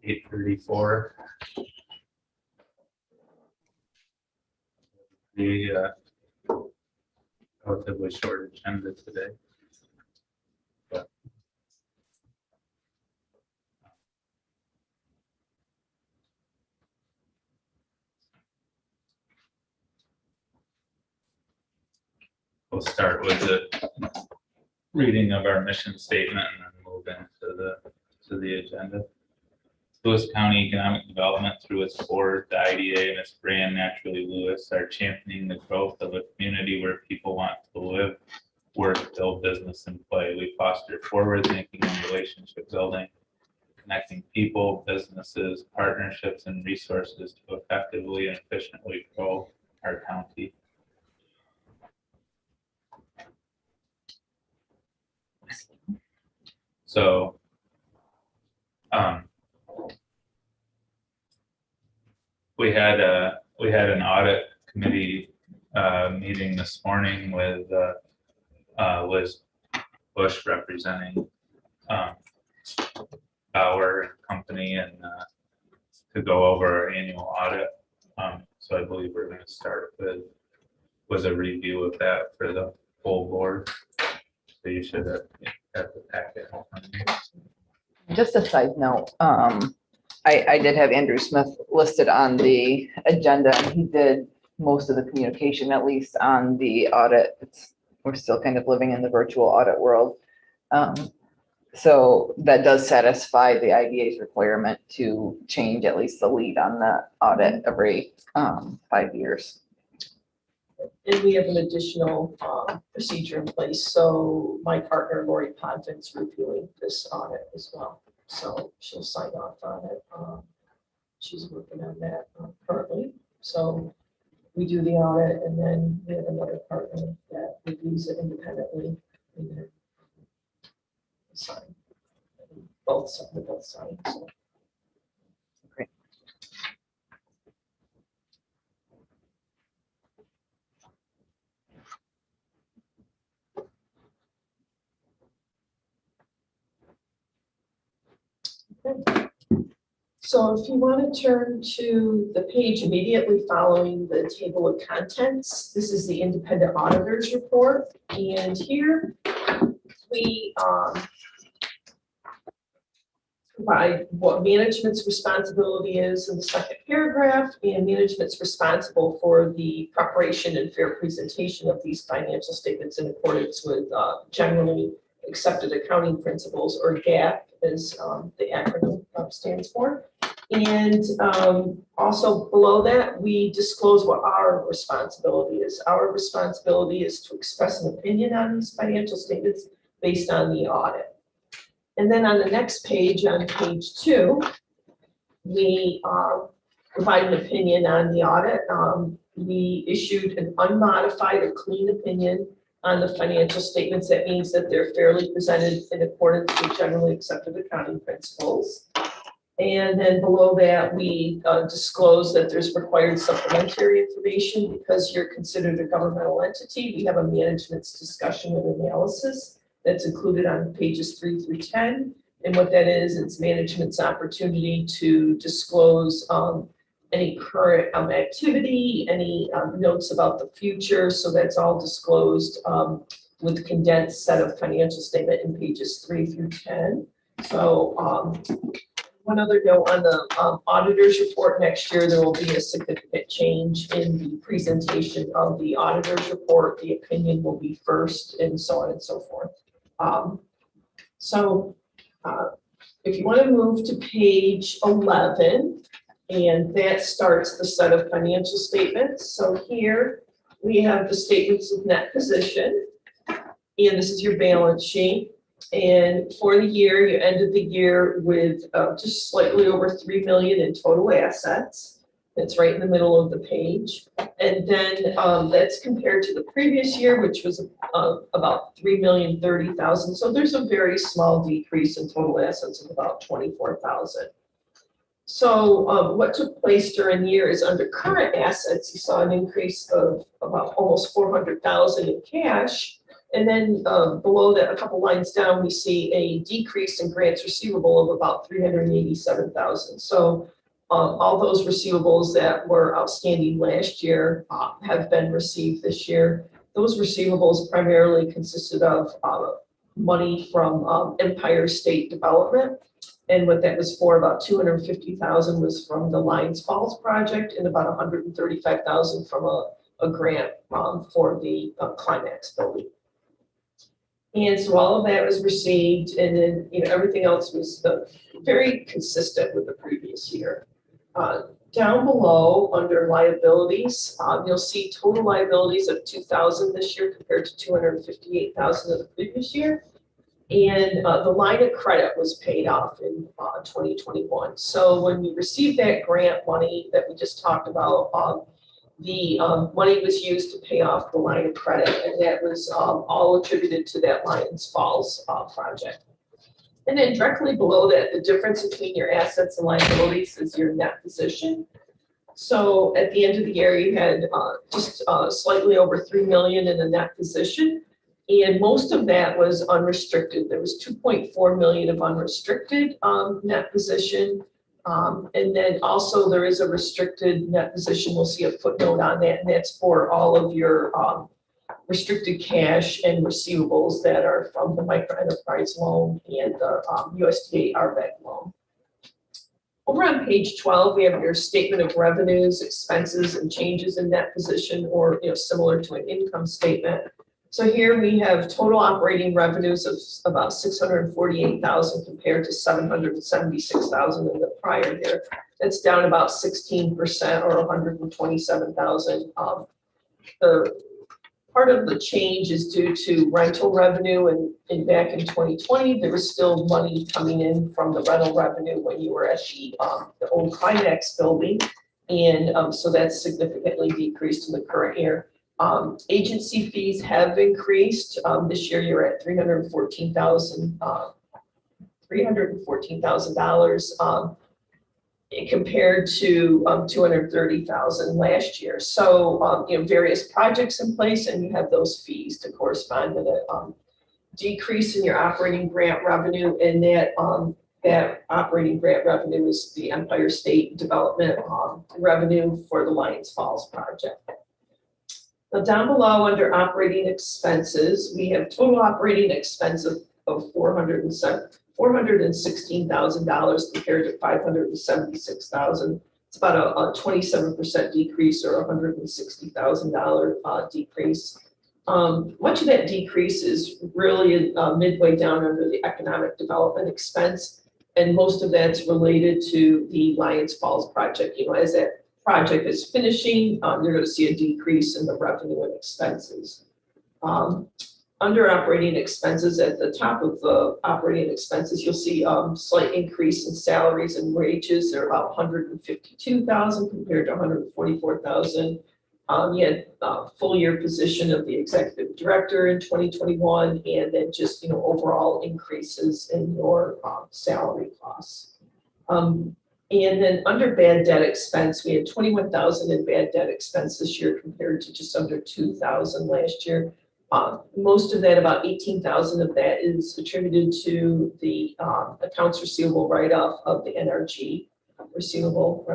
8:34. The relatively short agenda today. But we'll start with the reading of our mission statement and then move into the agenda. Lewis County Economic Development, through its board, the IDA, and its brand Naturally Lewis, are championing the growth of a community where people want to live, work, build business, and play. We foster forward thinking and relationship building, connecting people, businesses, partnerships, and resources to effectively and efficiently grow our county. So, we had an audit committee meeting this morning with Liz Bush representing Bauer and Company, and to go over our annual audit. So I believe we're going to start with a review of that for the full board. So you should have the packet. Just a side note, I did have Andrew Smith listed on the agenda, and he did most of the communication, at least on the audit. We're still kind of living in the virtual audit world. So that does satisfy the IDA's requirement to change at least the lead on the audit every 5 years. And we have an additional procedure in place. So my partner, Lori Podvin's reviewing this audit as well. So she'll sign off on it. She's working on that currently. So we do the audit, and then we have another partner that reviews it independently, and then sign. Both sides. So. Great. Okay. So if you want to turn to the page immediately following the table of contents, this is the independent auditor's report. And here we provide what management's responsibility is in the second paragraph, and management's responsible for the preparation and fair presentation of these financial statements in accordance with generally accepted accounting principles, or GAAP, as the acronym stands for. And also below that, we disclose what our responsibility is. Our responsibility is to express an opinion on these financial statements based on the audit. And then on the next page, on page 2, we provide an opinion on the audit. We issued an unmodified or clean opinion on the financial statements. That means that they're fairly presented in accordance with generally accepted accounting principles. And then below that, we disclose that there's required supplementary information because you're considered a governmental entity. We have a management's discussion and analysis that's included on pages 3 through 10. And what that is, it's management's opportunity to disclose any current activity, any notes about the future. So that's all disclosed with a condensed set of financial statement in pages 3 through 10. So one other note on the auditor's report, next year there will be a significant change in the presentation of the auditor's report. The opinion will be first, and so on and so forth. If you want to move to page 11, and that starts the set of financial statements. So here we have the statements of net position, and this is your balance sheet. And for the year, you ended the year with just slightly over $3 million in total assets. That's right in the middle of the page. And then that's compared to the previous year, which was about $3,030,000. So there's a very small decrease in total assets of about $24,000. So what took place during the year is under current assets, you saw an increase of about almost $400,000 in cash. And then below that, a couple lines down, we see a decrease in grants receivable of about 387,000. So all those receivables that were outstanding last year have been received this year. Those receivables primarily consisted of money from Empire State Development. And what that was for, about 250,000 was from the Lions Falls project and about 135,000 from a grant for the Climax building. And so all of that was received, and then, you know, everything else was very consistent with the previous year. Down below, under liabilities, you'll see total liabilities of 2,000 this year compared to 258,000 of the previous year. And the line of credit was paid off in 2021. So when we received that grant money that we just talked about, the money was used to pay off the line of credit, and that was all attributed to that Lions Falls project. And then directly below that, the difference between your assets and liabilities is your net position. So at the end of the year, you had just slightly over 3 million in the net position, and most of that was unrestricted. There was 2.4 million of unrestricted net position. And then also there is a restricted net position. We'll see a footnote on that, and that's for all of your restricted cash and receivables that are from the micro enterprise loan and the USDA RBEC loan. Over on page 12, we have your statement of revenues, expenses, and changes in net position, or, you know, similar to an income statement. So here we have total operating revenues of about 648,000 compared to 776,000 in the prior year. That's down about 16% or 127,000. The part of the change is due to rental revenue, and back in 2020, there was still money coming in from the rental revenue when you were at the old Climax building. And so that's significantly decreased in the current year. Agency fees have increased. This year you're at $314,000 compared to 230,000 last year. So you know, various projects in place, and you have those fees to correspond with a decrease in your operating grant revenue, and that operating grant revenue is the Empire State Development revenue for the Lions Falls project. Now down below under operating expenses, we have total operating expense of $416,000 compared to $576,000. It's about a 27% decrease or $160,000 decrease. Much of that decrease is really midway down under the economic development expense, and most of that's related to the Lions Falls project. You know, as that project is finishing, you're going to see a decrease in the revenue and expenses. Under operating expenses, at the top of the operating expenses, you'll see slight increase in salaries and wages. They're about 152,000 compared to 144,000. You had full year position of the executive director in 2021, and then just, you know, overall increases in your salary costs. And then under bad debt expense, we had 21,000 in bad debt expense this year compared to just under 2,000 last year. Most of that, about 18,000 of that, is attributed to the accounts receivable write-off of the NRG receivable.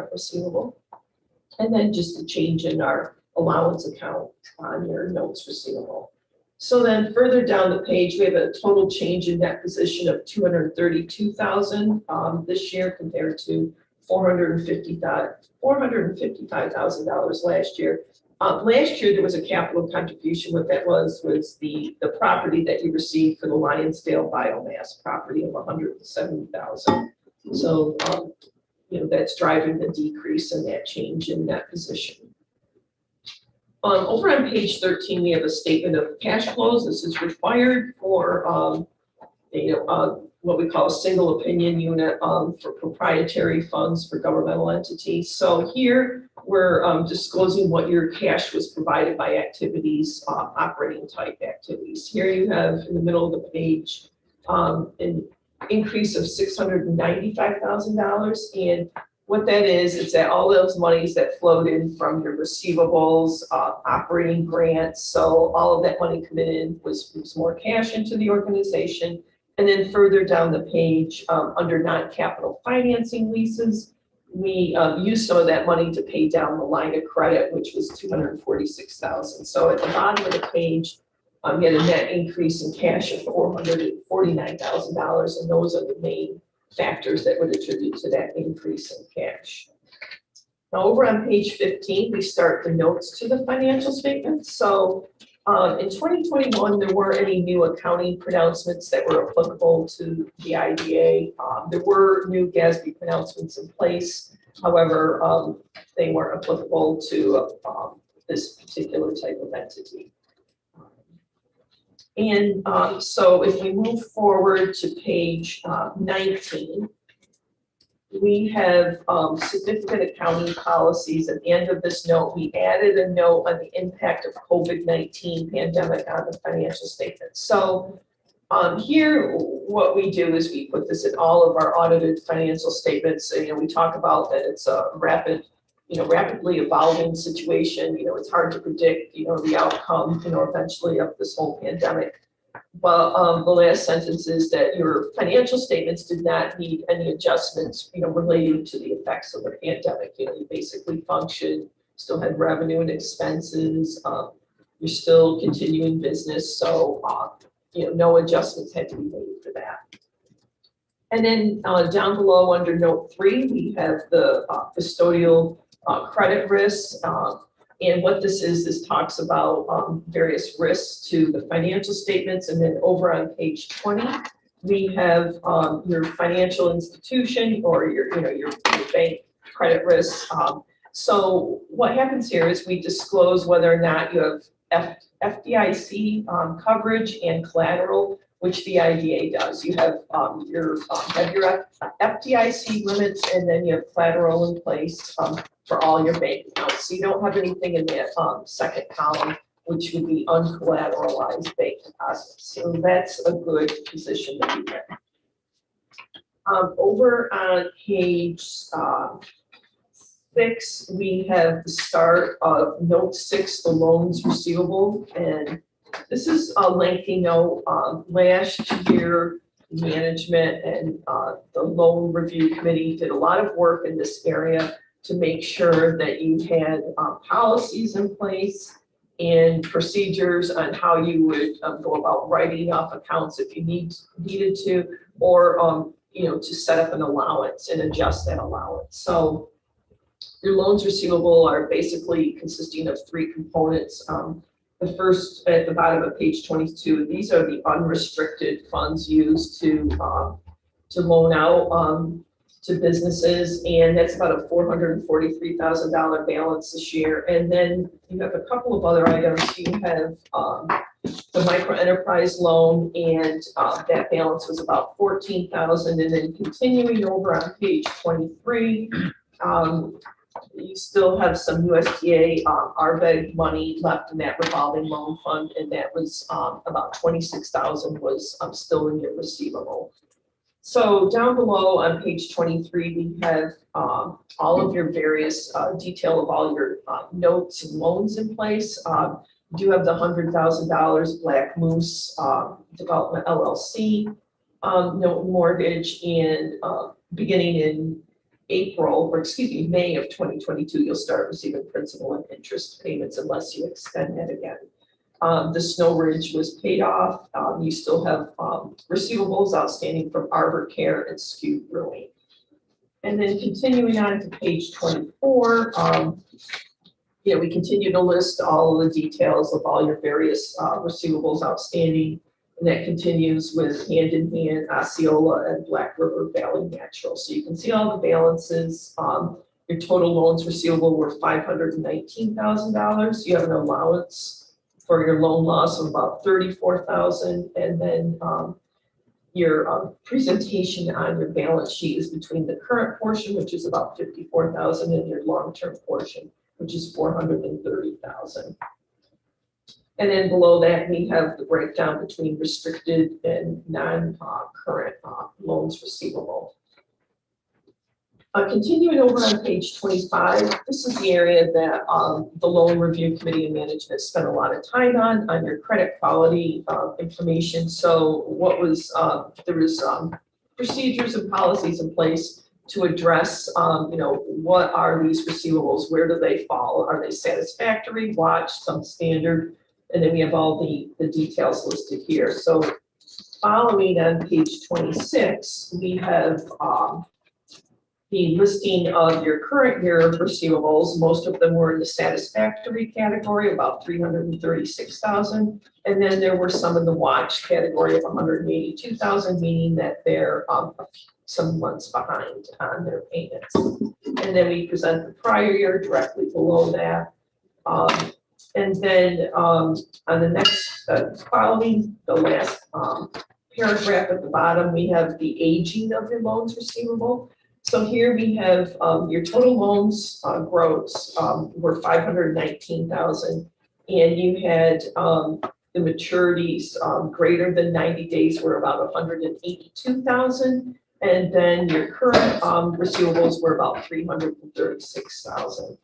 And then just the change in our allowance account on your notes receivable. So then further down the page, we have a total change in net position of 232,000 this year compared to $455,000 last year. Last year, there was a capital contribution. What that was the property that you received for the Lionsdale biomass property of $170,000. So, you know, that's driving the decrease in that change in that position. Over on page 13, we have a statement of cash flows. This is required for, what we call a single opinion unit for proprietary funds for governmental entities. So here we're disclosing what your cash was provided by activities, operating type activities. Here you have in the middle of the page an increase of $695,000, and What that is, it's that all those monies that flowed in from your receivables, operating grants, so all of that money coming in was more cash into the organization. And then further down the page, under non-capital financing leases, we used some of that money to pay down the line of credit, which was $246,000. So at the bottom of the page, you had a net increase in cash of $449,000, and those are the main factors that would attribute to that increase in cash. Now, over on page 15, we start the notes to the financial statements. So in 2021, there weren't any new accounting pronouncements that were applicable to the IDA. There were new GASB pronouncements in place. However, they weren't applicable to this particular type of entity. And so if we move forward to page 19, we have significant accounting policies. At the end of this note, we added a note on the impact of COVID-19 pandemic on the financial statements. So here, what we do is we put this in all of our audited financial statements. You know, we talk about that it's a rapidly evolving situation. You know, it's hard to predict, the outcome, eventually of this whole pandemic. But the last sentence is that your financial statements did not need any adjustments, relating to the effects of the pandemic. You basically function, still had revenue and expenses. You're still continuing business. So, no adjustments had to be made for that. And then down below under note 3, we have the custodial credit risks. And what this talks about various risks to the financial statements. And then over on page 20, we have your financial institution or your bank credit risks. So what happens here is we disclose whether or not you have FDIC coverage and collateral, which the IDA does. You have your FDIC limits, and then you have collateral in place for all your bank accounts. So you don't have anything in that second column, which would be uncollateralized bank deposits. So that's a good position to be in. Over on page 6, we have the start of note 6, the loans receivable. And this is a lengthy note. Last year, management and the loan review committee did a lot of work in this area to make sure that you had policies in place and procedures on how you would go about writing off accounts if you needed to, or to set up an allowance and adjust that allowance. So your loans receivable are basically consisting of 3 components. The first, at the bottom of page 22, these are the unrestricted funds used to loan out to businesses, and that's about a $443,000 balance this year. And then you have a couple of other items. You have the micro enterprise loan, and that balance was about $14,000. And then continuing over on page 23, you still have some USDA RBEG money left in that revolving loan fund, and that was about $26,000 was still in your receivable. So down below on page 23, we have all of your various detail of all your notes and loans in place. You do have the $100,000 Black Moose Development LLC note mortgage, and beginning in May of 2022, you'll start receiving principal and interest payments unless you extend that again. The Snow Ridge was paid off. You still have receivables outstanding from Arbor Care and Skew Brewing. And then continuing on to page 24, we continue to list all of the details of all your various receivables outstanding. And that continues with Hand in Hand, Osceola, and Black River Valley Natural. So you can see all the balances. Your total loans receivable were $519,000. You have an allowance for your loan loss of about $34,000. And then your presentation on your balance sheet is between the current portion, which is about $54,000, and your long-term portion, which is $430,000. And then below that, we have the breakdown between restricted and non-current loans receivable. Continuing over on page 25, this is the area that the loan review committee and management spent a lot of time on your credit quality information. So what was, there was procedures and policies in place to address, what are these receivables? Where do they fall? Are they satisfactory, watch, some standard? And then we have all the details listed here. So following on page 26, we have the listing of your current year receivables. Most of them were in the satisfactory category, about 336,000. And then there were some in the watch category of 182,000, meaning that they're some months behind on their payments. And then we present the prior year directly below that. And then on the next following the last paragraph at the bottom, we have the aging of your loans receivable. So here we have your total loans gross were 519,000, and you had the maturities greater than 90 days were about 182,000, and then your current receivables were about 336,000.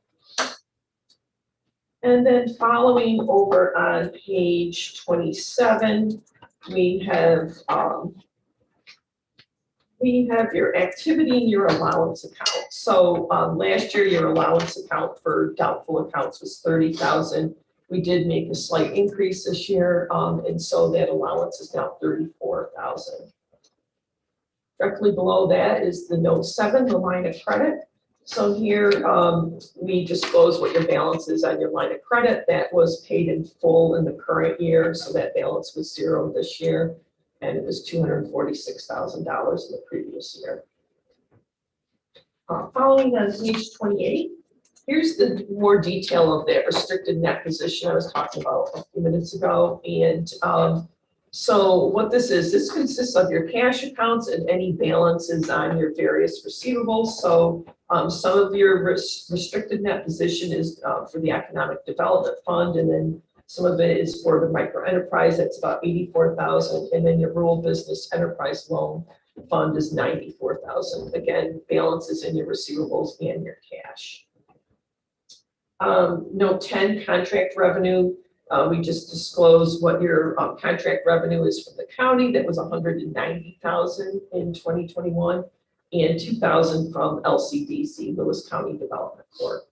And then following over on page 27, we have your activity in your allowance account. So last year, your allowance account for doubtful accounts was 30,000. We did make a slight increase this year, and so that allowance is now 34,000. Directly below that is the note 7, the line of credit. So here we disclose what your balance is on your line of credit. That was paid in full in the current year, so that balance was 0 this year. And it was $246,000 in the previous year. Following on page 28, here's the more detail of that restricted net position I was talking about a few minutes ago. And so what this consists of your cash accounts and any balances on your various receivables. So some of your restricted net position is for the Economic Development Fund, and then some of it is for the micro enterprise, that's about 84,000, and then your rural business enterprise loan fund is 94,000. Again, balances in your receivables and your cash. Note 10, contract revenue. We just disclosed what your contract revenue is from the county. That was 190,000 in 2021, and 2,000 from LCDC, Lewis County Development Corp.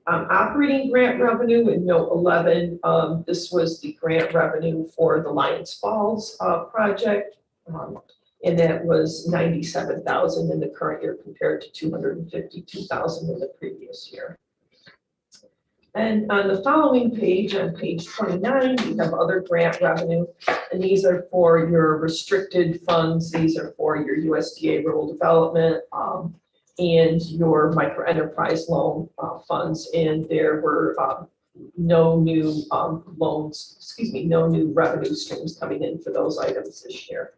Operating grant revenue in note 11, this was the grant revenue for the Lions Falls project, and that was 97,000 in the current year compared to 252,000 in the previous year. And on the following page, on page 29, we have other grant revenue, and these are for your restricted funds. These are for your USDA rural development, and your micro enterprise loan funds, and there were no new no new revenue streams coming in for those items this year.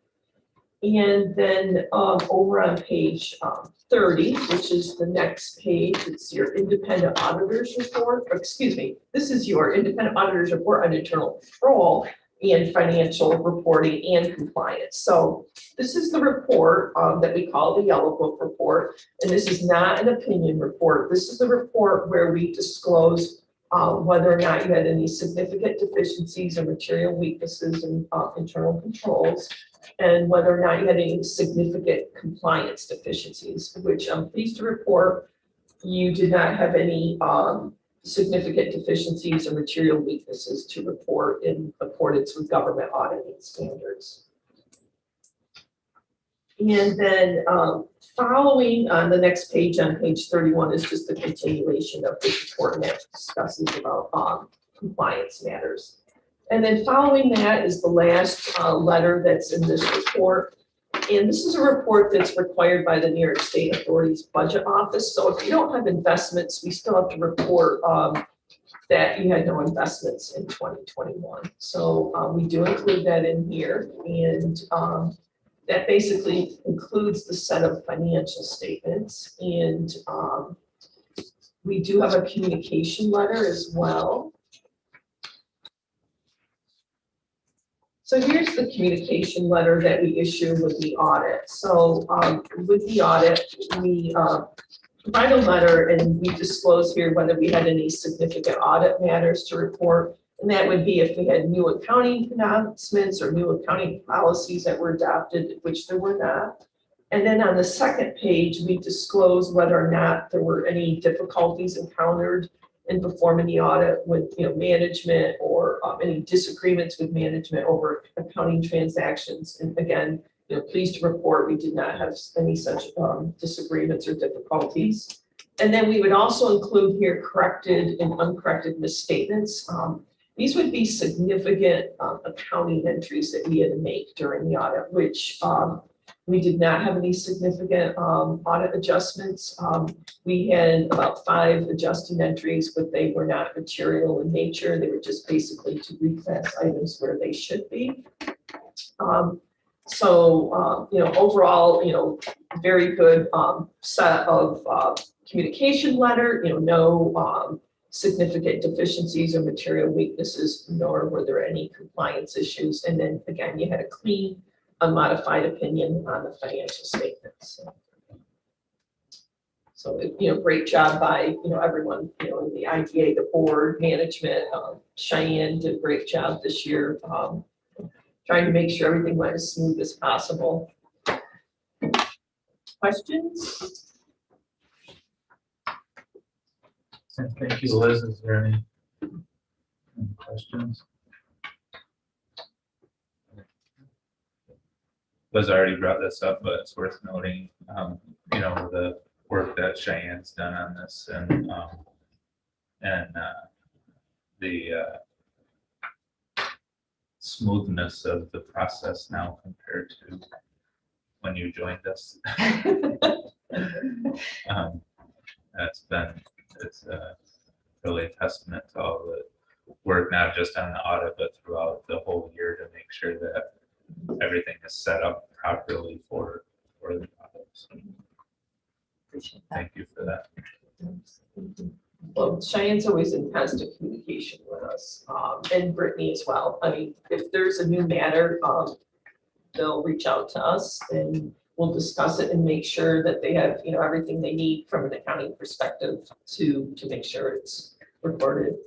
And then over on page 30, which is the next page, it's your independent auditors report. This is your independent auditors report on internal control and financial reporting and compliance. So this is the report that we call the Yellow Book report, and this is not an opinion report. This is the report where we disclose whether or not you had any significant deficiencies or material weaknesses in internal controls, and whether or not you had any significant compliance deficiencies, which I'm pleased to report you did not have any significant deficiencies or material weaknesses to report in accordance with government auditing standards. And then following on the next page, on page 31, is just a continuation of this report, and that discusses about compliance matters. And then following that is the last letter that's in this report. And this is a report that's required by the New York State Authority's Budget Office. So if you don't have investments, we still have to report that you had no investments in 2021. So we do include that in here. And that basically includes the set of financial statements. And we do have a communication letter as well. So here's the communication letter that we issue with the audit. So with the audit, we provide a letter, and we disclose here whether we had any significant audit matters to report. And that would be if we had new accounting announcements or new accounting policies that were adopted, which there were not. And then on the second page, we disclose whether or not there were any difficulties encountered in performing the audit with, management, or any disagreements with management over accounting transactions. And again, pleased to report we did not have any such disagreements or difficulties. And then we would also include here corrected and uncorrected misstatements. These would be significant accounting entries that we had to make during the audit, which we did not have any significant audit adjustments. We had about 5 adjusting entries, but they were not material in nature. They were just basically to reclass items where they should be. Overall, very good set of communication letter, no significant deficiencies or material weaknesses, nor were there any compliance issues. And then again, you had a clean, unmodified opinion on the financial statements. So, great job by, everyone, in the IDA, the board, management. Cheyenne did a great job this year, trying to make sure everything went as smooth as possible. Questions? Thank you, Liz. Is there any questions? Liz already brought this up, but it's worth noting, the work that Cheyenne's done on this, and the smoothness of the process now compared to when you joined us. It's really a testament to all the work, not just on the audit, but throughout the whole year, to make sure that everything is set up properly for the audit. So, thank you for that. Well, Cheyenne's always in constant communication with us, and Brittany as well. I mean, if there's a new matter, they'll reach out to us and we'll discuss it and make sure that they have, everything they need from an accounting perspective to make sure it's recorded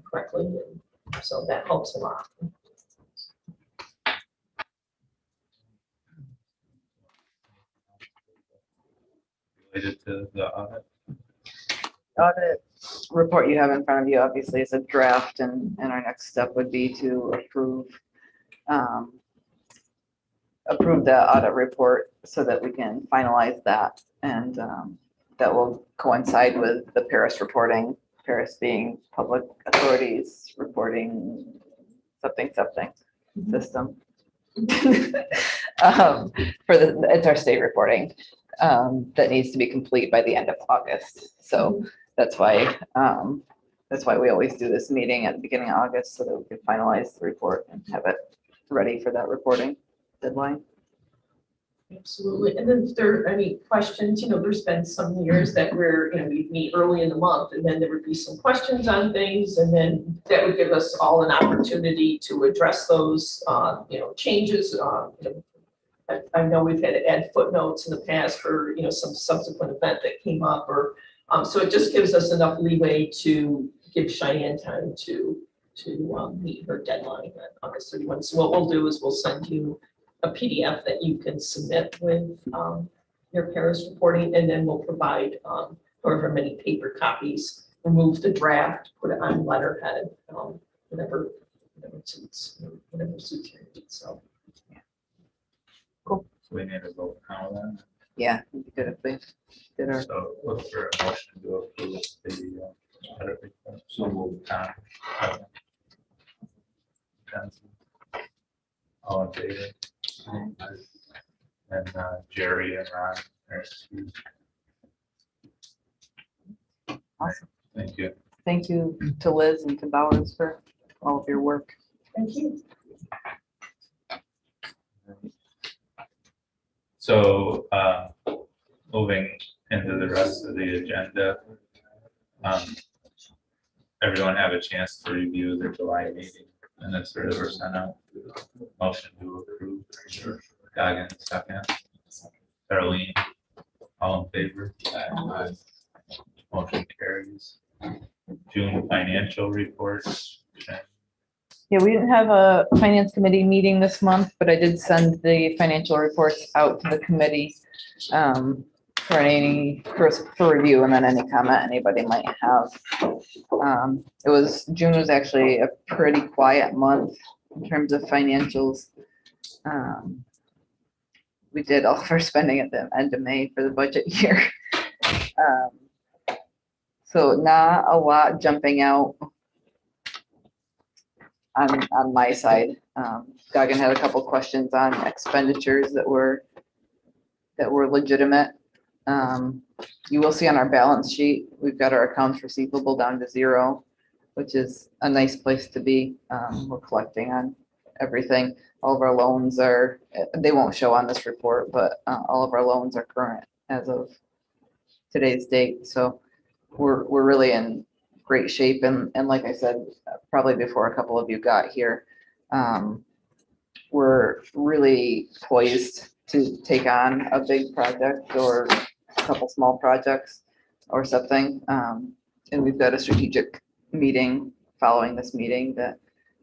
correctly. And so that helps a lot. Related to the audit. Audit report you have in front of you obviously is a draft, and our next step would be to approve the audit report so that we can finalize that, and that will coincide with the Paris reporting, Paris being public authorities reporting something system. It's our state reporting that needs to be complete by the end of August. So that's why we always do this meeting at the beginning of August, so that we can finalize the report and have it ready for that reporting deadline. Absolutely. And then if there are any questions, there's been some years that we meet early in the month, and then there would be some questions on things, and then that would give us all an opportunity to address those, changes. I know we've had to add footnotes in the past for, some subsequent event that came up, or so it just gives us enough leeway to give Cheyenne time to meet her deadline at August 31. So what we'll do is we'll send you a PDF that you can submit with your Paris reporting, and then we'll provide however many paper copies, remove the draft, put it on letterhead, whatever suits your needs. So. Cool. So we need to vote now then. Yeah, it'd be good if we did our. So look for a motion to approve the audit report. So we'll all in favor? And Jerry and Ron are excused. Awesome. Thank you. Thank you to Liz and to Bowers for all of your work. Thank you. So moving into the rest of the agenda, everyone have a chance to review the July meeting minutes that were sent out. Motion to approve. Goggins, second. Darlene, all in favor? Aye. Motion carries. June financial reports. Yeah, we didn't have a finance committee meeting this month, but I did send the financial reports out to the committee for review and then any comment anybody might have. June was actually a pretty quiet month in terms of financials. We did all of our spending at the end of May for the budget year. So not a lot jumping out on my side. Goggin had a couple questions on expenditures that were legitimate. You will see on our balance sheet, we've got our accounts receivable down to 0, which is a nice place to be. We're collecting on everything. All of our loans they won't show on this report, but all of our loans are current as of today's date. So we're really in great shape. And like I said, probably before a couple of you got here, we're really poised to take on a big project or a couple small projects or something. And we've got a strategic meeting following this meeting that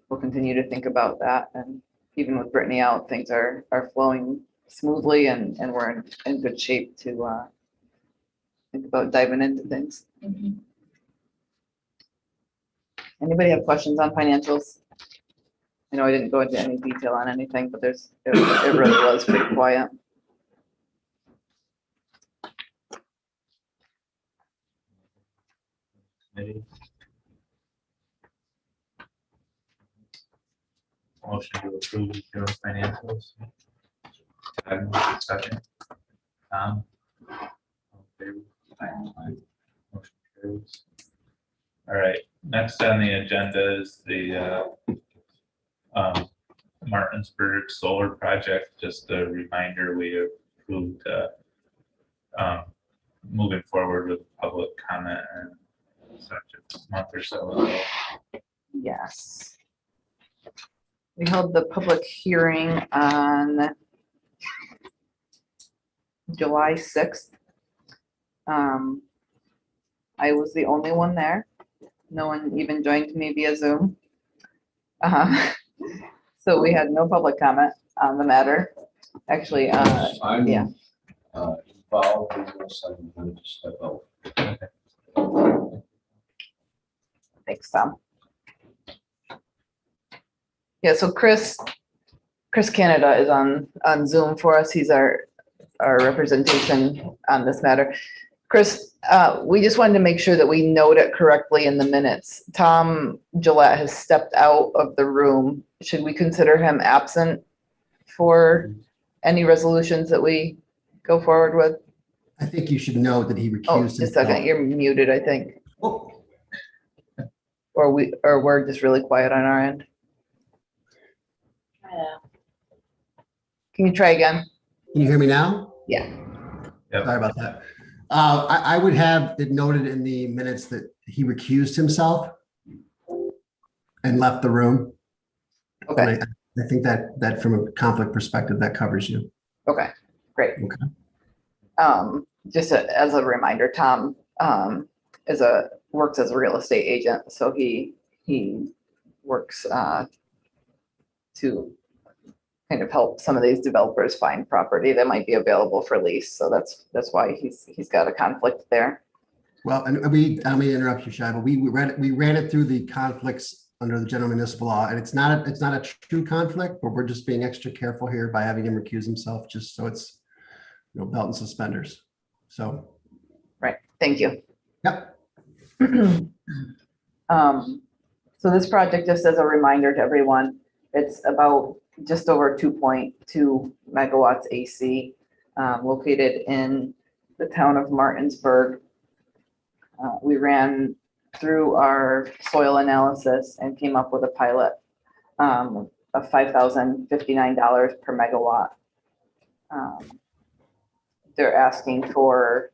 we'll continue to think about that. And even with Brittany out, things are flowing smoothly and we're in good shape to think about diving into things. Anybody have questions on financials? I know I didn't go into any detail on anything, but it really was pretty quiet. Committee. Motion to approve the June financials. Second. Tom. All in favor? Aye. Motion carries. All right, next on the agenda is the Martinsburg solar project. Just a reminder, we approved moving forward with public comment and such a month or so ago. Yes. We held the public hearing on July 6th. I was the only one there. No one even joined me via Zoom. So we had no public comment on the matter. Actually, I'm yeah. involved in this, I'm going to step out. Thanks, Tom. Yeah, so Chris Canada is on Zoom for us. He's our representation on this matter. Chris, we just wanted to make sure that we note it correctly in the minutes. Tom Gillette has stepped out of the room. Should we consider him absent for any resolutions that we go forward with? I think you should know that he Oh, recused just a himself. second, you're muted, I think. Oh, Or we're just really quiet on our end. Can you try again? can you hear me now? Yeah. Yep. Sorry about that. I would have it noted in the minutes that he recused himself and left the room. Okay, And I think that from a conflict perspective, that covers you. okay, great. Okay. Just as a reminder, Tom works as a real estate agent, so he works to kind of help some of these developers find property that might be available for lease. So that's why he's got a conflict there. Well, and I may interrupt you, Shai, but we ran it through the conflicts under the general municipal law, and it's not a true conflict, but we're just being extra careful here by having him recuse himself, just so it's, belt and suspenders. So. Right, thank you. Yep. So this project, just as a reminder to everyone, it's about just over 2.2 megawatts AC, located in the town of Martinsburg. We ran through our soil analysis and came up with a pilot of $5,059 per megawatt. They're asking for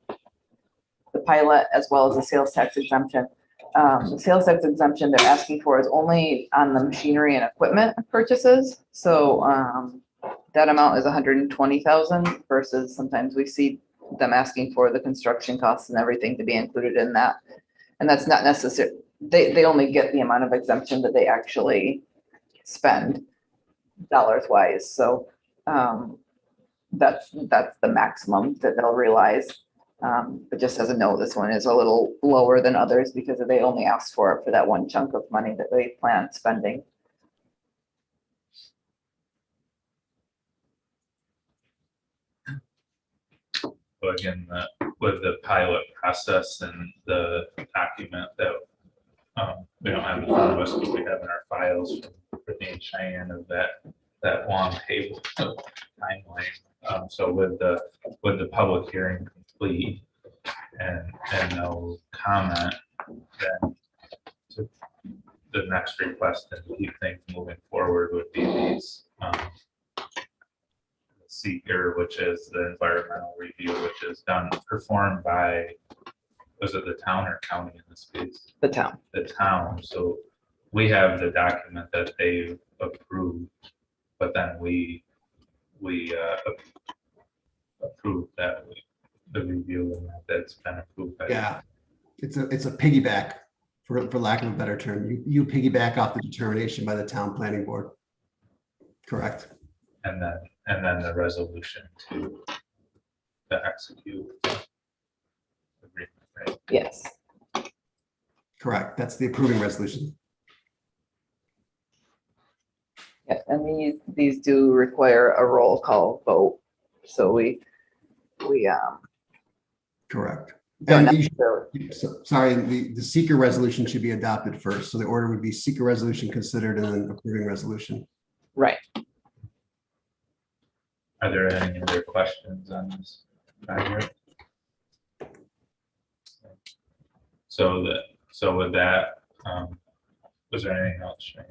the pilot as well as the sales tax exemption. The sales tax exemption they're asking for is only on the machinery and equipment purchases. So that amount is 120,000 versus sometimes we see them asking for the construction costs and everything to be included in that. And that's not necessary. They only get the amount of exemption that they actually spend dollars wise. So that's the maximum that they'll realize. But just as a note, this one is a little lower than others because they only asked for it for that one chunk of money that they plan on spending. But again, with the pilot process and the document that we don't have in front of us, but we have in our files from Brittany and Cheyenne of that long table timeline. So with the public hearing complete and no comment, then the next request that we think moving forward would be these seeker, which is the environmental review, which is performed by, was it the town or county in this case? The town. The town. So we have the document that they approved, but then we approve that the review and that's been approved by. Yeah, it's a piggyback, for lack of a better term. You piggyback off the determination by the town planning board. Correct. And then the resolution to execute the agreement, right? Yes. Correct. That's the approving resolution. Yeah, and these do require a roll call vote. So we Correct. don't And necessarily. sorry, the seeker resolution should be adopted first. So the order would be seeker resolution considered and then approving resolution. Right. Are there any other questions on this project? So with that, was there anything else, Cheyenne?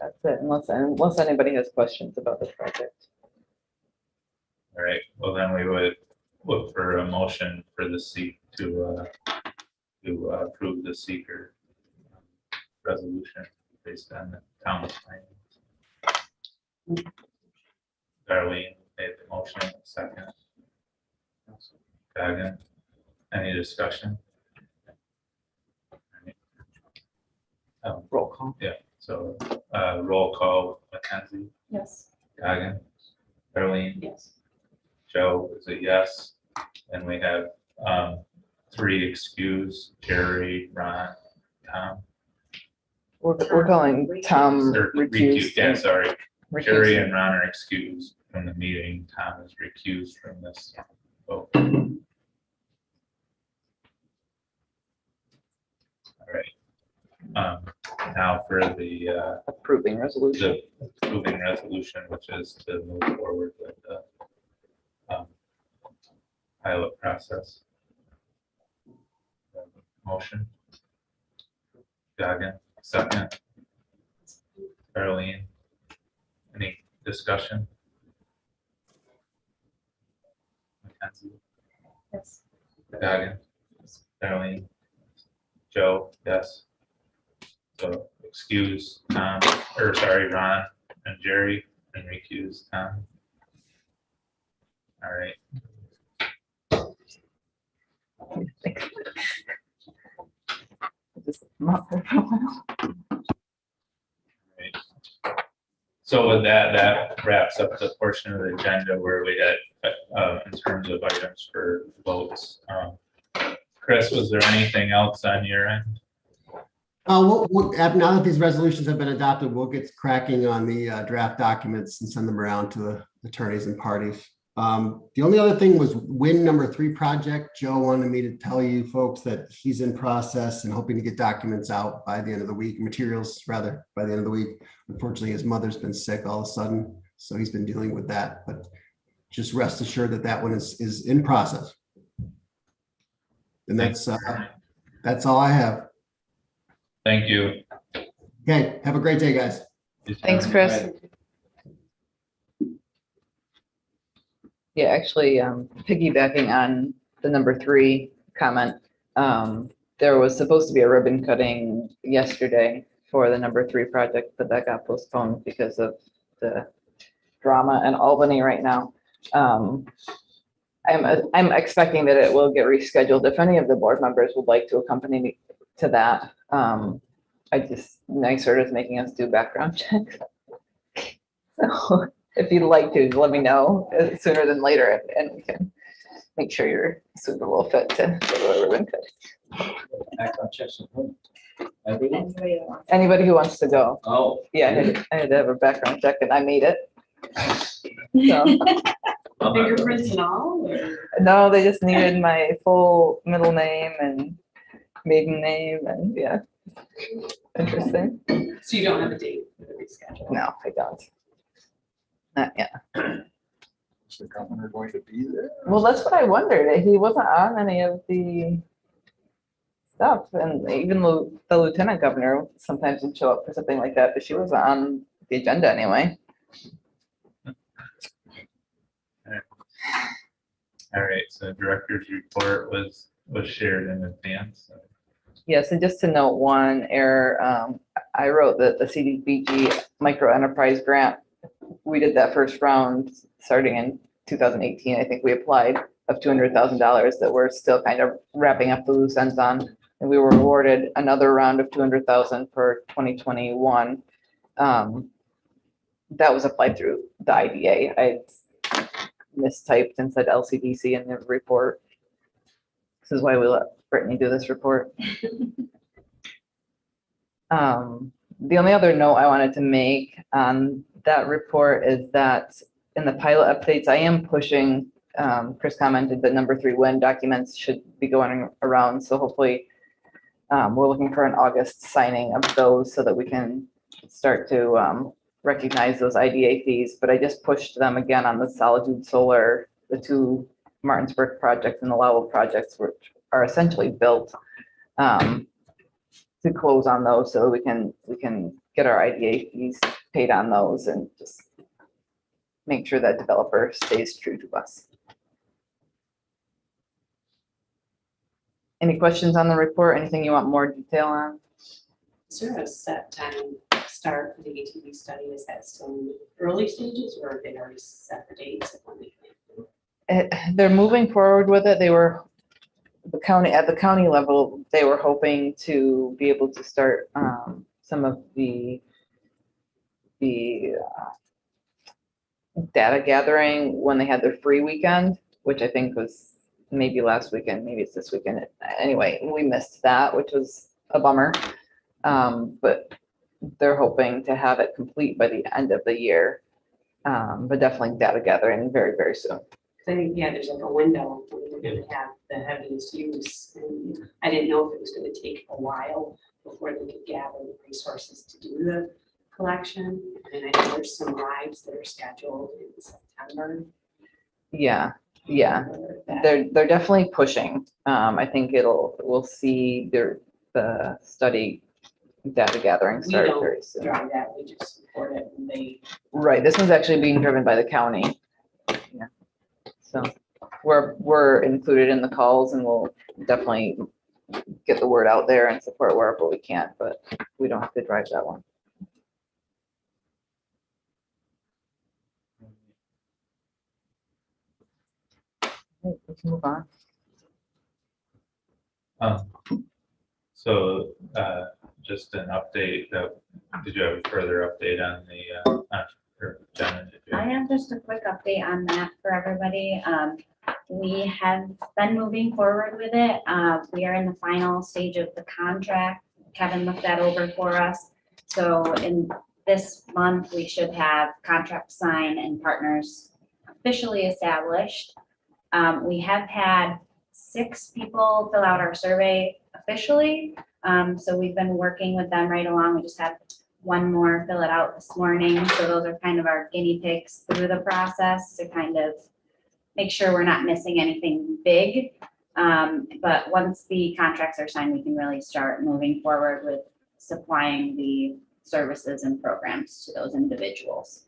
That's it, unless anybody has questions about the project. All right, well then we would look for a motion for the seat to approve the seeker resolution based on the town's findings. Darlene made the motion, second. Gagan, any discussion? Roll call. Yeah, so roll call, Mackenzie, Yes. Gagan, Darlene, Yes. Joe is a yes, and we have 3 excuse, Jerry, Ron, Tom. We're calling Tom Or recused. yeah, sorry, recused. Jerry and Ron are excused from the meeting, Tom is recused from this vote. All right, now for the Approving resolution. approving resolution, which is to move forward with the pilot process. Motion. Gagan, second. Darlene, any discussion? Mackenzie, Yes. Gagan, Darlene, Joe, yes. So excuse Tom, or sorry, Ron and Jerry, and recuse Tom. All right, Just not for a while. great. So with that wraps up the portion of the agenda where we had, in terms of items for votes. Chris, was there anything else on your end? Now that these resolutions have been adopted, we'll get cracking on the draft documents and send them around to the attorneys and parties. The only other thing was WIN number 3 project. Joe wanted me to tell you folks that he's in process and hoping to get documents out by the end of the week, materials rather, by the end of the week. Unfortunately, his mother's been sick all of a sudden, so he's been dealing with that, but just rest assured that that one is in process. And that's all I have. Thank you. Okay, have a great day, guys. Thanks, Chris. Yeah, actually, piggybacking on the number 3 comment, there was supposed to be a ribbon cutting yesterday for the number 3 project, but that got postponed because of the drama in Albany right now. I'm expecting that it will get rescheduled. If any of the board members would like to accompany me to that, I just, NYSERD is making us do background checks. So if you'd like to, let me know sooner than later, and we can make sure you're a suitable fit to go to a ribbon cut. Background checks. Everyone? Anybody who wants to go. Oh. Yeah, I had to have a background check and I made it. So, Fingerprints and all, or? no, they just needed my full middle name and maiden name and yeah. Interesting. So you don't have a date for the reschedule? No, I don't. Not yet. Is the governor going to be there? Well, that's what I wondered. He wasn't on any of the stuff, and even the lieutenant governor sometimes would show up for something like that, but she wasn't on the agenda anyway. All right, so director's report was shared in advance. Yes, and just to note one error, I wrote that the CDBG micro enterprise grant, we did that first round starting in 2018. I think we applied of $200,000 that we're still kind of wrapping up the loose ends on. And we were awarded another round of 200,000 for 2021. That was applied through the IDA. I mistyped and said LCDC in the report. This is why we let Brittany do this report. The only other note I wanted to make on that report is that in the pilot updates, I am pushing, Chris commented that number 3 WIN documents should be going around. So hopefully we're looking for an August signing of those so that we can start to recognize those IDA fees. But I just pushed them again on the Solitude Solar, the 2 Martinsburg projects and the Lowell projects, which are essentially built, to close on those so we can get our IDA fees paid on those and just make sure that developer stays true to us. Any questions on the report? Anything you want more detail on? Is there a set time start for the ATV study? Is that still in the early stages, or have they already set the dates of when they can? They're moving forward with it. They were at the county level, they were hoping to be able to start some of the data gathering when they had their free weekend, which I think was maybe last weekend, maybe it's this weekend. Anyway, we missed that, which was a bummer. But they're hoping to have it complete by the end of the year. But definitely data gathering very, very soon. I think, yeah, there's like a window when we're gonna have the heaviest use. And I didn't know if it was gonna take a while before they could gather the resources to do the collection. And I know there's some rides that are scheduled in September. Yeah. That- They're definitely pushing. I think we'll see the study data gathering We start don't very soon. drive that, we just support it, and they, Right, this one's actually being driven by the county. Yeah. So we're included in the calls and we'll definitely get the word out there and support wherever we can, but we don't have to drive that one. Okay, we can move on. So just an update, did you have a further update on the, or Jenna, did you? I have just a quick update on that for everybody. We have been moving forward with it. We are in the final stage of the contract. Kevin looked that over for us. So in this month, we should have contract signed and partners officially established. We have had 6 people fill out our survey officially. So we've been working with them right along. We just had one more fill it out this morning. So those are kind of our guinea pigs through the process to kind of make sure we're not missing anything big. But once the contracts are signed, we can really start moving forward with supplying the services and programs to those individuals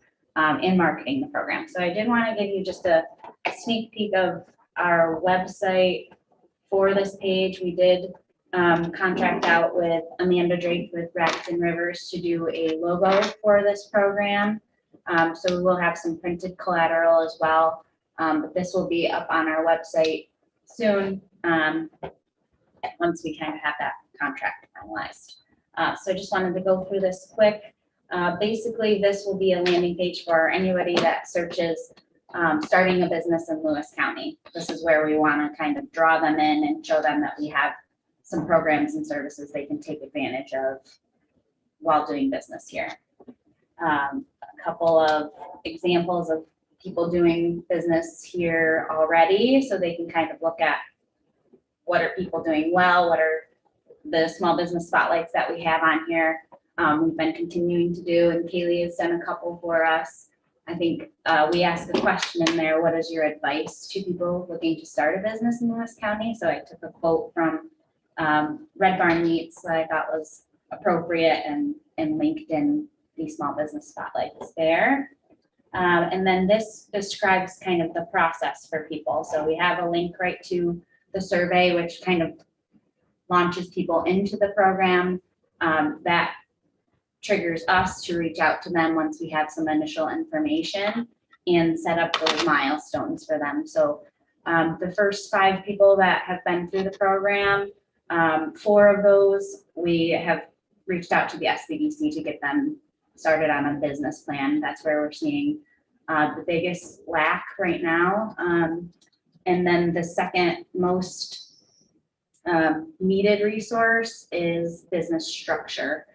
in marketing the program. So I did want to give you just a sneak peek of our website for this page. We did contract out with Amanda Drake with Rapids and Rivers to do a logo for this program. So we will have some printed collateral as well. But this will be up on our website soon, once we kind of have that contract finalized. So I just wanted to go through this quick. Basically, this will be a landing page for anybody that searches starting a business in Lewis County. This is where we want to kind of draw them in and show them that we have some programs and services they can take advantage of while doing business here. A couple of examples of people doing business here already, so they can kind of look at what are people doing well, what are the small business spotlights that we have on here. We've been continuing to do, and Kaylee has done a couple for us. I think we asked a question in there, what is your advice to people looking to start a business in Lewis County? So I took a quote from Red Barn Meats that I thought was appropriate and linked in the small business spotlights there. And then this describes kind of the process for people. So we have a link right to the survey, which kind of launches people into the program. That triggers us to reach out to them once we have some initial information and set up those milestones for them. So the first 5 people that have been through the program, 4 of those, we have reached out to the SBDC to get them started on a business plan. That's where we're seeing the biggest lack right now. And then the second most needed resource is business structure.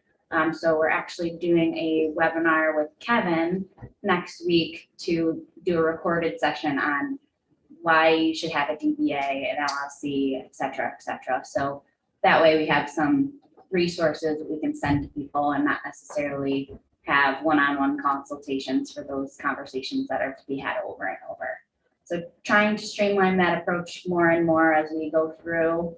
So we're actually doing a webinar with Kevin next week to do a recorded session on why you should have a DBA, an LLC, et cetera, et cetera. So that way we have some resources that we can send to people and not necessarily have one-on-one consultations for those conversations that are to be had over and over. So trying to streamline that approach more and more as we go through.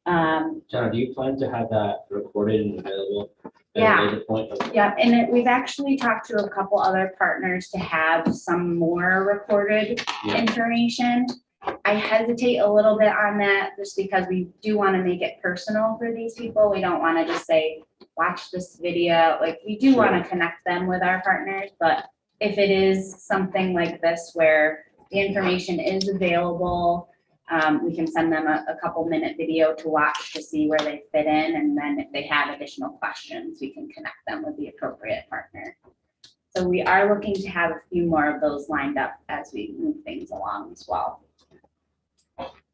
Jenna, do you plan to have that recorded and available at Yeah. a later point? Yeah, and we've actually talked to a couple other partners to have some more recorded Yeah. information. I hesitate a little bit on that just because we do want to make it personal for these people. We don't want to just say, watch this video. Like, we do want to connect them with our partners, but if it is something like this where the information is available, we can send them a couple minute video to watch to see where they fit in. And then if they have additional questions, we can connect them with the appropriate partner. So we are looking to have a few more of those lined up as we move things along as well.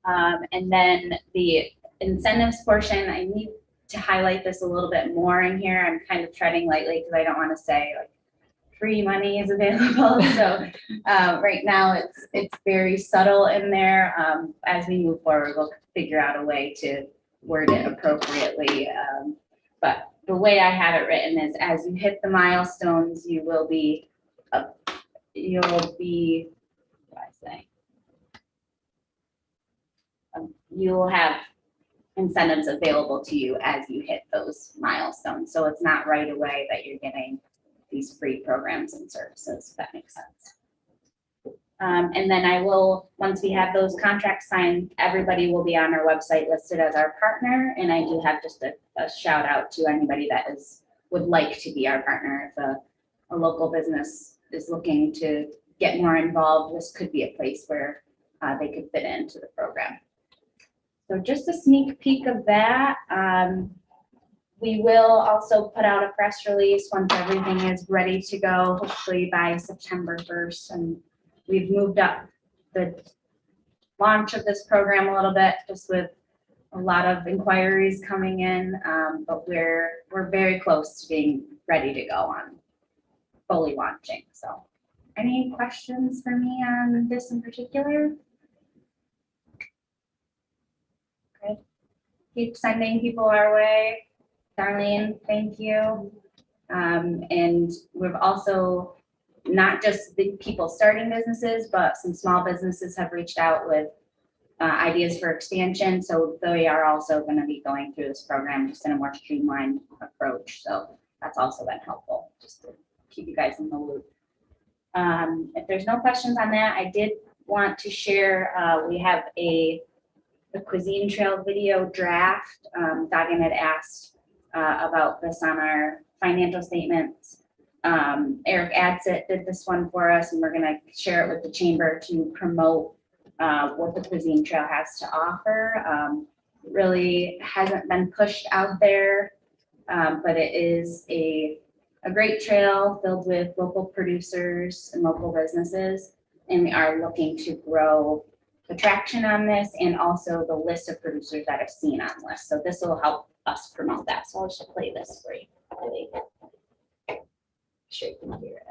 And then the incentives portion, I need to highlight this a little bit more in here. I'm kind of treading lightly because I don't want to say like free money is available. So right now it's very subtle in there. As we move forward, we'll figure out a way to word it appropriately. But the way I have it written is as you hit the milestones, you will be, what do I say? You'll have incentives available to you as you hit those milestones. So it's not right away that you're getting these free programs and services, if that makes sense. And then I will, once we have those contracts signed, everybody will be on our website listed as our partner. And I do have just a shout out to anybody that would like to be our partner. If a local business is looking to get more involved, this could be a place where they could fit into the program. So just a sneak peek of that. We will also put out a press release once everything is ready to go, hopefully by September 1st. And we've moved up the launch of this program a little bit, just with a lot of inquiries coming in. But we're very close to being ready to go on fully launching. So any questions for me on this in particular? Okay. Keep sending people our way. Darlene, thank you. And we've also, not just the people starting businesses, but some small businesses have reached out with ideas for expansion. So they are also going to be going through this program just in a more streamlined approach. So that's also been helpful, just to keep you guys in the loop. If there's no questions on that, I did want to share, we have the Cuisine Trail video draft. Dagan had asked about this on our financial statements. Eric Adsit did this one for us, and we're gonna share it with the chamber to promote what the cuisine trail has to offer. Really hasn't been pushed out there, but it is a great trail filled with local producers and local businesses. And we are looking to grow the traction on this and also the list of producers that are seen on the list. So this will help us promote that. So I'll just play this for you. Really. Sure you can hear it.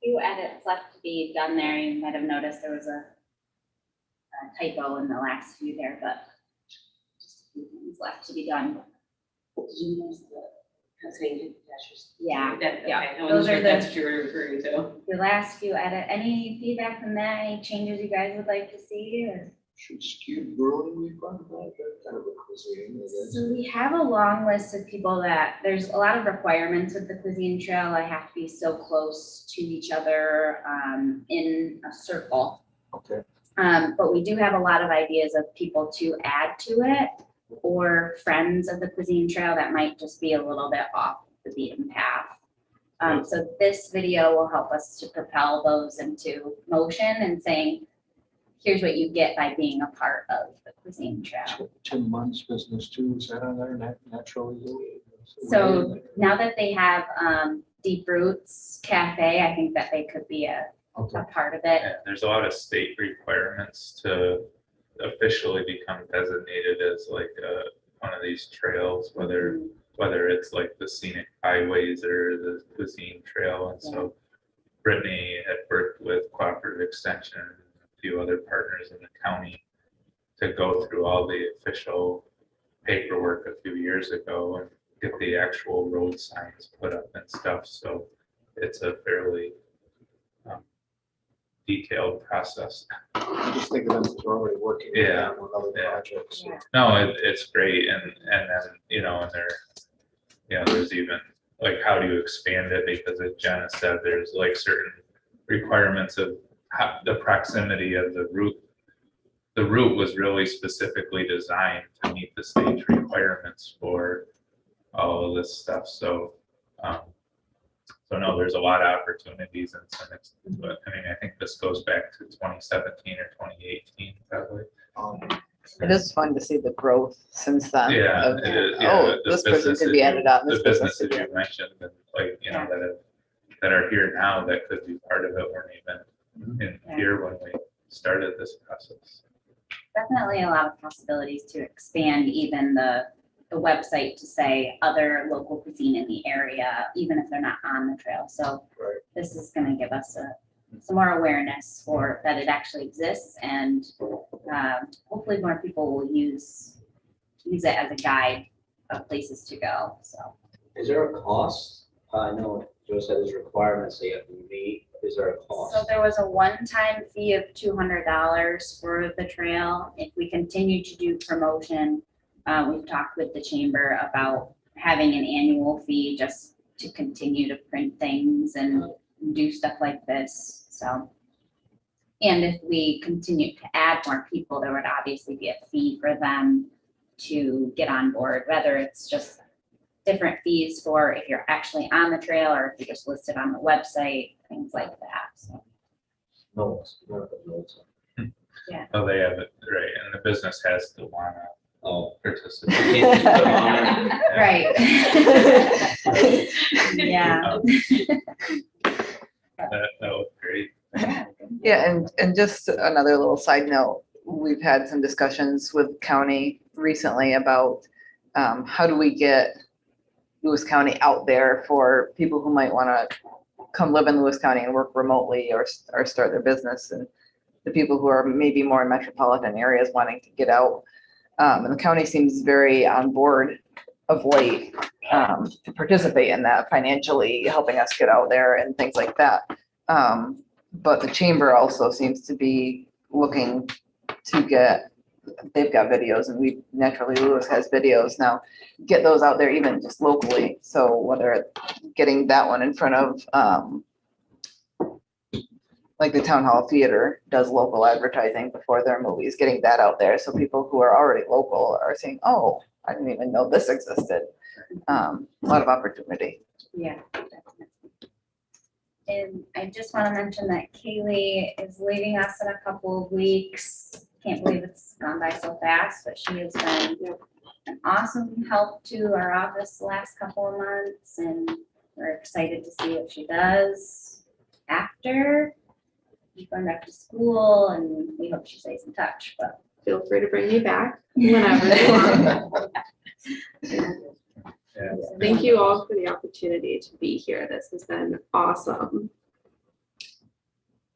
Few edits left to be done there. You might have noticed there was a typo in the last few there, but just a few things left to be done. Did you use the Pennsylvania dashes? Yeah, That, yeah. okay, I Those wasn't sure are if that's what you were referring to. The last few edit, any feedback from that? Any changes you guys would like to see? Or? Should skewed brewing be part of that? That kind of a cuisine, I guess. So we have a long list of people that, there's a lot of requirements with the cuisine trail. I have to be so close to each other in a circle. Okay. But we do have a lot of ideas of people to add to it or friends of the cuisine trail that might just be a little bit off the beaten path. So this video will help us to propel those into motion and saying, here's what you get by being a part of the cuisine trail. Tim Munn's business too, is that on there naturally? So now that they have Deep Roots Cafe, I think that they could be a Okay. a part of it. And there's a lot of state requirements to officially become designated as like one of these trails, whether it's like the scenic highways or the cuisine trail. And so Brittany had worked with Cooperative Extension and a few other partners in the county to go through all the official paperwork a few years ago and get the actual road signs put up and stuff. So it's a fairly detailed process. I just think of them as already working Yeah, on other yeah. projects. Yeah. No, it's great. And then, and there, there's even like, how do you expand it? Because as Jenna said, there's like certain requirements of how, the proximity of the route. The route was really specifically designed to meet the state's requirements for all of this stuff. So, no, there's a lot of opportunities and some, but I mean, I think this goes back to 2017 or 2018, probably. It is fun to see the growth since then. Yeah, of, it is, oh, the this person could businesses be you- added on, The this business businesses could be you added. mentioned, and like, that are here now, that could be part of it, weren't even in Yeah. here when we started this process. Definitely a lot of possibilities to expand even the website to say other local cuisine in the area, even if they're not on the trail. So Right. this is gonna give us some more awareness for that it actually exists, and hopefully more people will use it as a guide of places to go, so. Is there a cost? I know Joe said there's requirements that you have to meet. Is there a cost? So there was a one-time fee of $200 for the trail. If we continue to do promotion, we've talked with the chamber about having an annual fee just to continue to print things and do stuff like this, so. And if we continue to add more people, there would obviously be a fee for them to get on board, whether it's just different fees for if you're actually on the trail or if you're just listed on the website, things like that, so. Notes, none of the notes. Oh, they have it, right, and the business has to wanna Oh, participate. can't just put 'em on there. Right. Yeah. That was great. Yeah, and just another little side note, we've had some discussions with county recently about how do we get Lewis County out there for people who might want to come live in Lewis County and work remotely or start their business, and the people who are maybe more in metropolitan areas wanting to get out. And the county seems very on board of late to participate in that financially, helping us get out there and things like that. But the chamber also seems to be looking to get, they've got videos, and we naturally, Lewis has videos now, get those out there even just locally. So whether getting that one in front of like the Town Hall Theater does local advertising before their movies, getting that out there. So people who are already local are saying, oh, I didn't even know this existed. A lot of opportunity. Yeah. Definitely. And I just want to mention that Kaylee is leaving us in a couple of weeks. Can't believe it's gone by so fast, but she has been an awesome help to our office the last couple of months, and we're excited to see what she does after. She's going back to school, and we hope she stays in touch, but. Feel free to bring me back whenever you want. Yeah. Thank you all for the opportunity to be here. This has been awesome.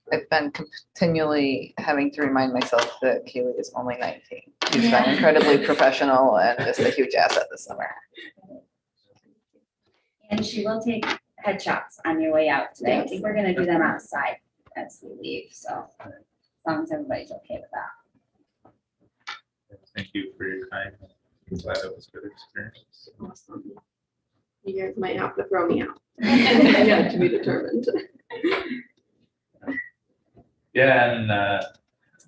I've been continually having to remind myself that Kaylee is only 19. She's Yeah. been incredibly professional and just a huge asset this summer. And she will take headshots on your way out today. I think we're gonna do them outside as we leave, so as long as everybody's okay with that. Thank you for your time. I'm glad it was a good experience. Awesome. You guys might have to throw me out. Yet to be determined. Yeah, and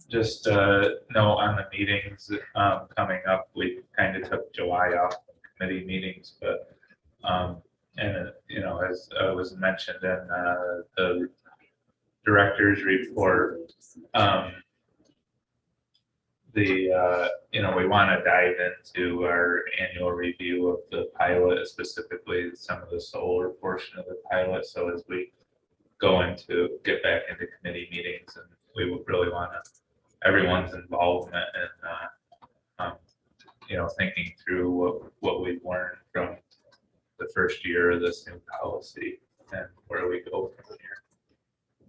just know on the meetings coming up, we kind of took July off committee meetings, but and as was mentioned in the director's report, we want to dive into our annual review of the pilot, specifically some of the solar portion of the pilot. So as we going to get back into committee meetings, and we would really want to, everyone's involvement and, thinking through what we've learned from the first year of this new policy and where we go from here.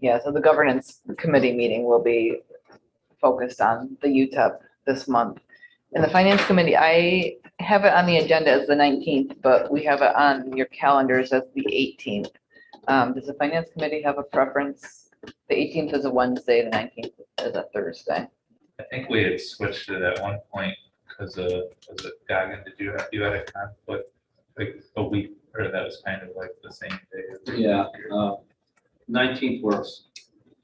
Yeah, so the governance committee meeting will be focused on the UTEP this month. And the finance committee, I have it on the agenda as the 19th, but we have it on your calendars as the 18th. Does the finance committee have a preference? The 18th is a Wednesday, the 19th is a Thursday. I think we had switched it at one point because was it Goggin, you had a conflict like a week, or that was kind of like the same day? every Yeah, week, or- 19th works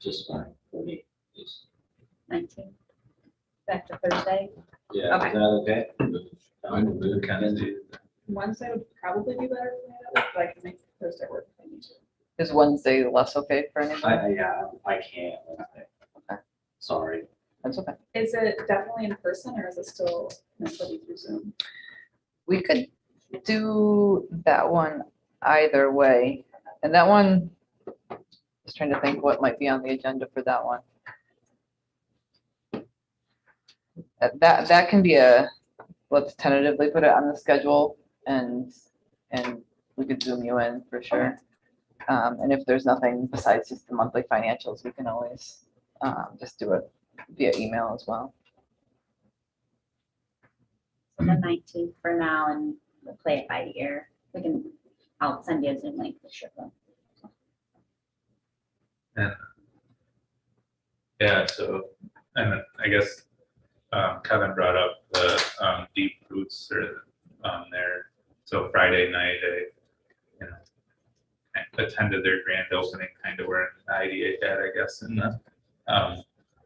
just fine for me. 19th. Back to Thursday. Yeah, Okay. is that okay? Fine with it. Kind of do that. Wednesday would probably be better for me, but I can make Thursday work if I need to. Is Wednesday less okay for anybody? Yeah, I can't. Okay. Sorry. That's okay. Is it definitely in person or is it still through Zoom? We could do that one either way. And that one, just trying to think what might be on the agenda for that one. That can be let's tentatively put it on the schedule and we could zoom you in for sure. And if there's nothing besides just the monthly financials, we can always just do it via email as well. So the 19th for now, and we'll play it by ear. I'll send you a Zoom link for sure. Yeah, so, and I guess Kevin brought up the deep roots or there. So Friday night, I attended their grand opening, kind of where the IDA had, I guess, in the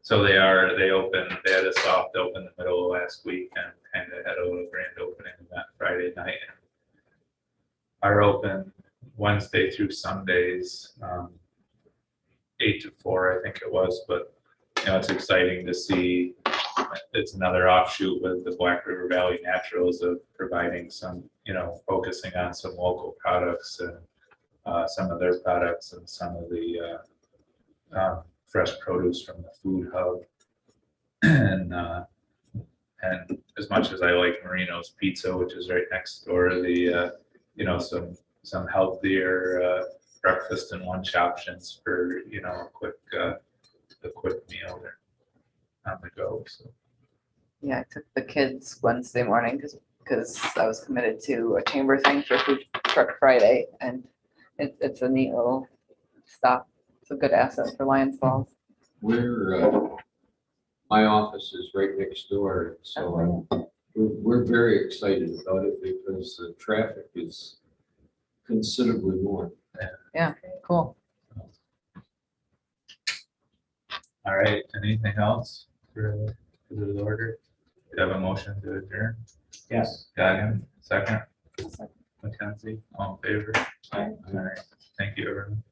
so they had a soft open the middle of last week and kind of had a little grand opening that Friday night. Are open Wednesday through Sundays, 8 to 4, I think it was, but it's exciting to see. It's another offshoot with the Black River Valley Naturals of providing some, focusing on some local products and some of their products and some of the fresh produce from the food hub. And as much as I like Marino's Pizza, which is right next door, some healthier breakfast and lunch options for a quick meal there on the go. So. Yeah, I took the kids Wednesday morning because I was committed to a chamber thing for Food Truck Friday, and it's a neat little stop. It's a good asset for Lions Falls. My office is right next door, so we're very excited about it because the traffic is considerably more. Yeah, cool. All right, anything else for the order? Do you have a motion to adjourn? Yes. Goggin, second. Mackenzie, all in favor? Aye. All right, thank you, everyone.